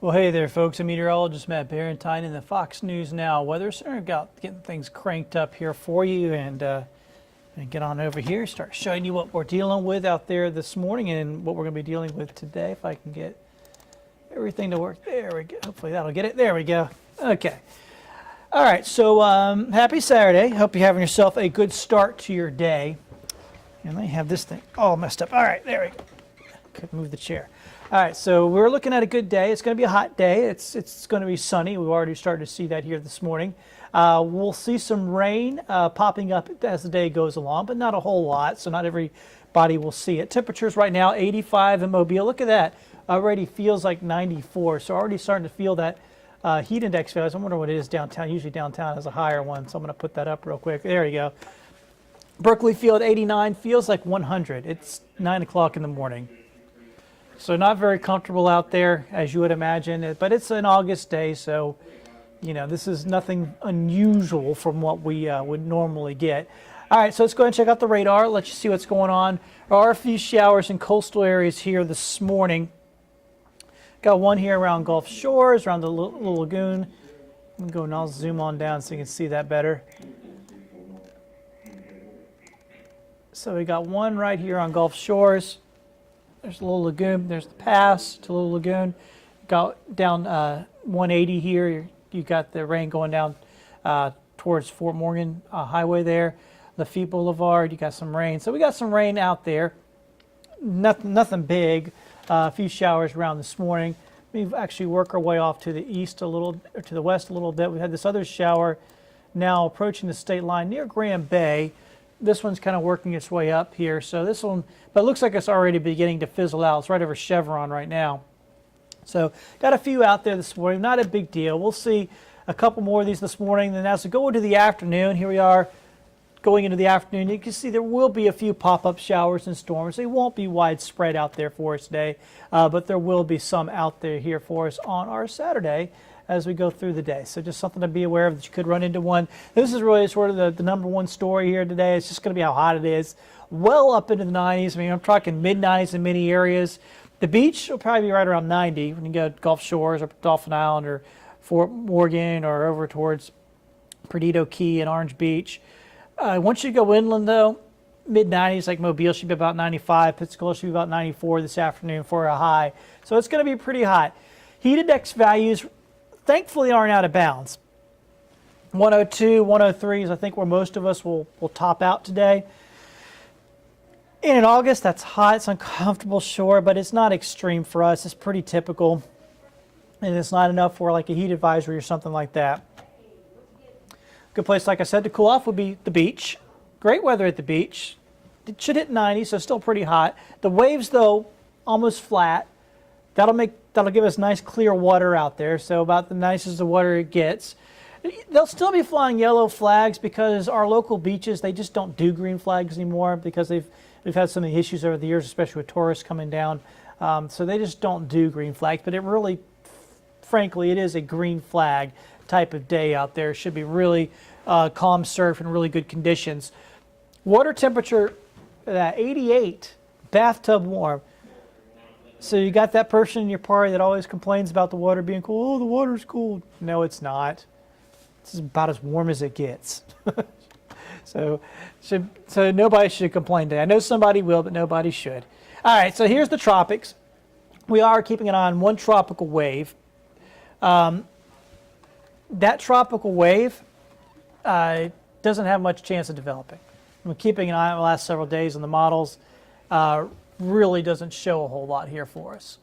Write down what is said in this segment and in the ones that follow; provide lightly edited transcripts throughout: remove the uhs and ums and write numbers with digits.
Well, hey there, folks. I'm Meteorologist Matt Barrentine in the Fox News Now Weather Center. Got getting things cranked up here for you, and get on over here, start showing you what we're dealing with out there this morning and what we're going to be dealing with today. If I can get everything to work, there we go. Hopefully that'll get it. There we go. Okay. All right. So happy Saturday. Hope you're having yourself a good start to your day. And I have this thing all messed up. All right, there we go. Couldn't move the chair. All right, so we're looking at a good day. It's going to be a hot day. It's going to be sunny. We've already started to see that here this morning. We'll see some rain popping up as the day goes along, but not a whole lot, so not everybody will see it. Temperatures right now, 85 in Mobile. Look at that. Already feels like 94, so already starting to feel that heat index values. I wonder what it is downtown. Usually downtown has a higher one, so I'm going to put that up real quick. There you go. Berkeley Field, 89, feels like 100. It's 9 o'clock in the morning. So not very comfortable out there, as you would imagine, but it's an August day, so, you know, this is nothing unusual from what we would normally get. All right, so let's go ahead and check out the radar, let you see what's going on. There are a few showers in coastal areas here this morning. Got one here around Gulf Shores, around the little lagoon. I'm going, I'll zoom on down so you can see that better. So we got one right here on Gulf Shores. There's a little lagoon. There's the pass to Little Lagoon. Got down 180 here. You got the rain going down towards Fort Morgan Highway there. Lafitte Boulevard. You got some rain. So we got some rain out there. Nothing big. A few showers around this morning. We've actually worked our way off to the east a little, or to the west a little bit. We had this other shower now approaching the state line near Grand Bay. This one's kind of working its way up here. So this one, but it looks like it's already beginning to fizzle out. It's right over Chevron right now. So got a few out there this morning. Not a big deal. We'll see a couple more of these this morning. Then as we go into the afternoon, here we are going into the afternoon. You can see there will be a few pop-up showers and storms. They won't be widespread out there for us today, but there will be some out there here for us on our Saturday as we go through the day. So just something to be aware of that you could run into one. This is really sort of the number one story here today. It's just going to be how hot it is. Well up into the 90s. I mean, I'm talking mid-90s in many areas. The beach will probably be right around 90 when you go to Gulf Shores or Dolphin Island or Fort Morgan or over towards Perdido Key and Orange Beach. Once you go inland, though, mid-90s, like Mobile should be about 95. Pensacola should be about 94 this afternoon for a high. So it's going to be pretty hot. Heat index values thankfully aren't out of bounds. 102, 103 is I think where most of us will top out today. And in August, that's hot. It's uncomfortable, sure, but it's not extreme for us. It's pretty typical. And it's not enough for like a heat advisory or something like that. Good place, like I said, to cool off would be the beach. Great weather at the beach. It should hit 90, so still pretty hot. The waves, though, almost flat. That'll give us nice clear water out there, so about the nicest the water it gets. They'll still be flying yellow flags because our local beaches, they just don't do green flags anymore because we've had so many issues over the years, especially with tourists coming down. So they just don't do green flags, but it really, frankly, it is a green flag type of day out there. It should be really calm surf and really good conditions. Water temperature at 88, bathtub warm. So you got that person in your party that always complains about the water being cold. Oh, the water's cold. No, it's not. It's about as warm as it gets. So nobody should complain today. I know somebody will, but nobody should. All right, so here's the tropics. We are keeping an eye on one tropical wave. That tropical wave doesn't have much chance of developing. We're keeping an eye on the last several days on the models. Really doesn't show a whole lot here for us.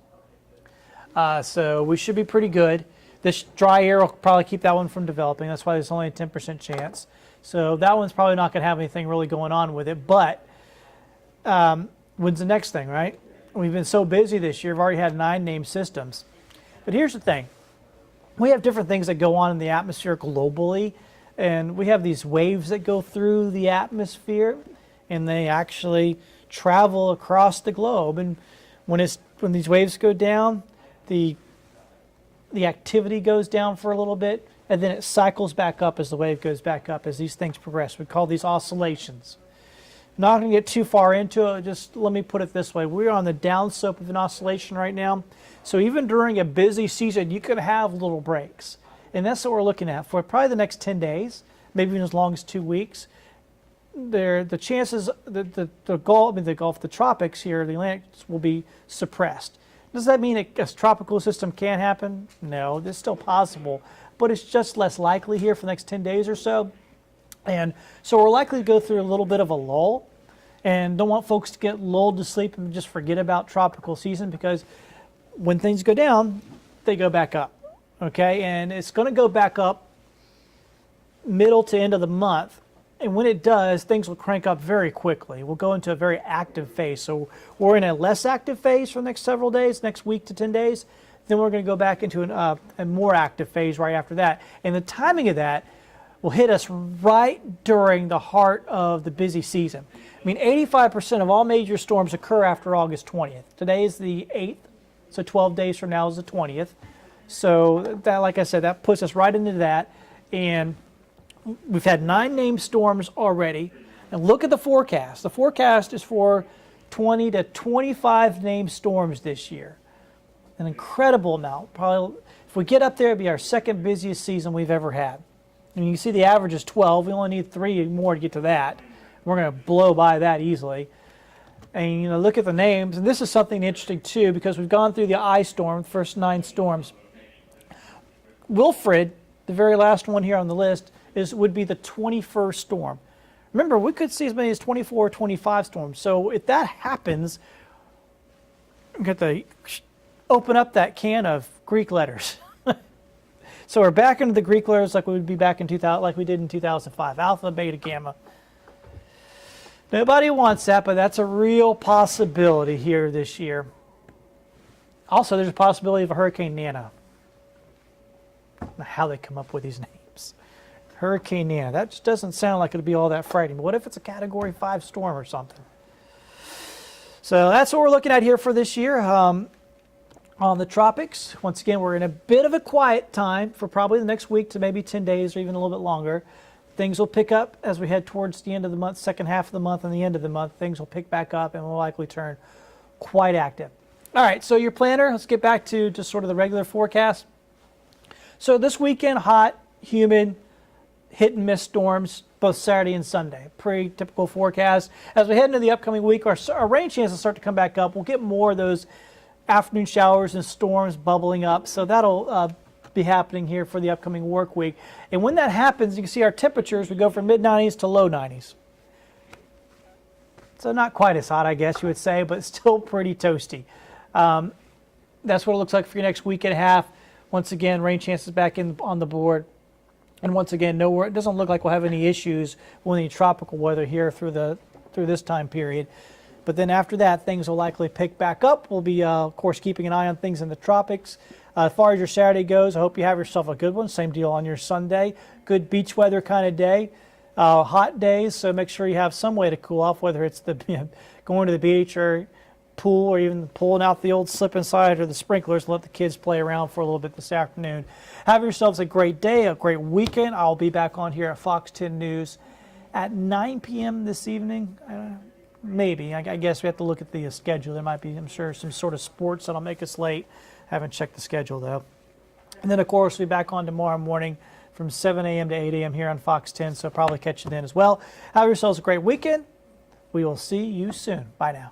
So we should be pretty good. This dry air will probably keep that one from developing. That's why there's only a 10% chance. So that one's probably not going to have anything really going on with it. But when's the next thing, right? We've been so busy this year. We've already had 9 named systems. But here's the thing. We have different things that go on in the atmosphere globally. And we have these waves that go through the atmosphere. And they actually travel across the globe, and when these waves go down, the activity goes down for a little bit, and then it cycles back up as the wave goes back up as these things progress. We call these oscillations. Not going to get too far into it. Just let me put it this way. We're on the downslope of an oscillation right now. So even during a busy season, you could have little breaks. And that's what we're looking at for probably the next 10 days, maybe even as long as 2 weeks. The chances, the tropics here, the Atlantic will be suppressed. Does that mean a tropical system can't happen? No, it's still possible, but it's just less likely here for the next 10 days or so. And so we're likely to go through a little bit of a lull, and don't want folks to get lulled to sleep and just forget about tropical season, because when things go down, they go back up, okay? And it's going to go back up middle to end of the month. And when it does, things will crank up very quickly. We'll go into a very active phase. So we're in a less active phase for the next several days, next week to 10 days. Then we're going to go back into a more active phase right after that. And the timing of that will hit us right during the heart of the busy season. I mean, 85% of all major storms occur after August 20th. Today is the 8th, so 12 days from now is the 20th. So that, like I said, that puts us right into that. And we've had 9 named storms already. And look at the forecast. The forecast is for 20 to 25 named storms this year. An incredible amount. Probably, if we get up there, it'll be our second busiest season we've ever had. And you can see the average is 12. We only need 3 more to get to that. We're going to blow by that easily. And you know, look at the names. And this is something interesting too, because we've gone through the ice storm, the first 9 storms. Wilfred, the very last one here on the list, would be the 21st storm. Remember, we could see as many as 24 or 25 storms. So if that happens, we get to open up that can of Greek letters. So we're back into the Greek letters like we would be back in 2000, like we did in 2005, alpha, beta, gamma. Nobody wants that, but that's a real possibility here this year. Also, there's a possibility of a Hurricane Nana. I don't know how they come up with these names. Hurricane Nana. That just doesn't sound like it'll be all that frightening. But what if it's a Category 5 storm or something? So that's what we're looking at here for this year. On the tropics, once again, we're in a bit of a quiet time for probably the next week to maybe 10 days or even a little bit longer. Things will pick up as we head towards the end of the month, second half of the month and the end of the month. Things will pick back up and will likely turn quite active. All right, so your planner, let's get back to just sort of the regular forecast. So this weekend, hot, humid, hit and miss storms, both Saturday and Sunday. Pretty typical forecast. As we head into the upcoming week, our rain chances start to come back up. We'll get more of those afternoon showers and storms bubbling up. So that'll be happening here for the upcoming work week. And when that happens, you can see our temperatures, we go from mid-90s to low 90s. So not quite as hot, I guess you would say, but still pretty toasty. That's what it looks like for your next week and a half. Once again, rain chances back on the board. And once again, it doesn't look like we'll have any issues with any tropical weather here through this time period. But then after that, things will likely pick back up. We'll be, of course, keeping an eye on things in the tropics. As far as your Saturday goes, I hope you have yourself a good one. Same deal on your Sunday. Good beach weather kind of day. Hot days, so make sure you have some way to cool off, whether it's going to the beach or pool, or even pulling out the old slip inside or the sprinklers and let the kids play around for a little bit this afternoon. Have yourselves a great day, a great weekend. I'll be back on here at Fox 10 News at 9 p.m. this evening. Maybe. I guess we have to look at the schedule. There might be, I'm sure, some sort of sports that'll make us late. Haven't checked the schedule, though. And then, of course, we'll be back on tomorrow morning from 7 a.m. to 8 a.m. here on Fox 10, so probably catch you then as well. Have yourselves a great weekend. We will see you soon. Bye now.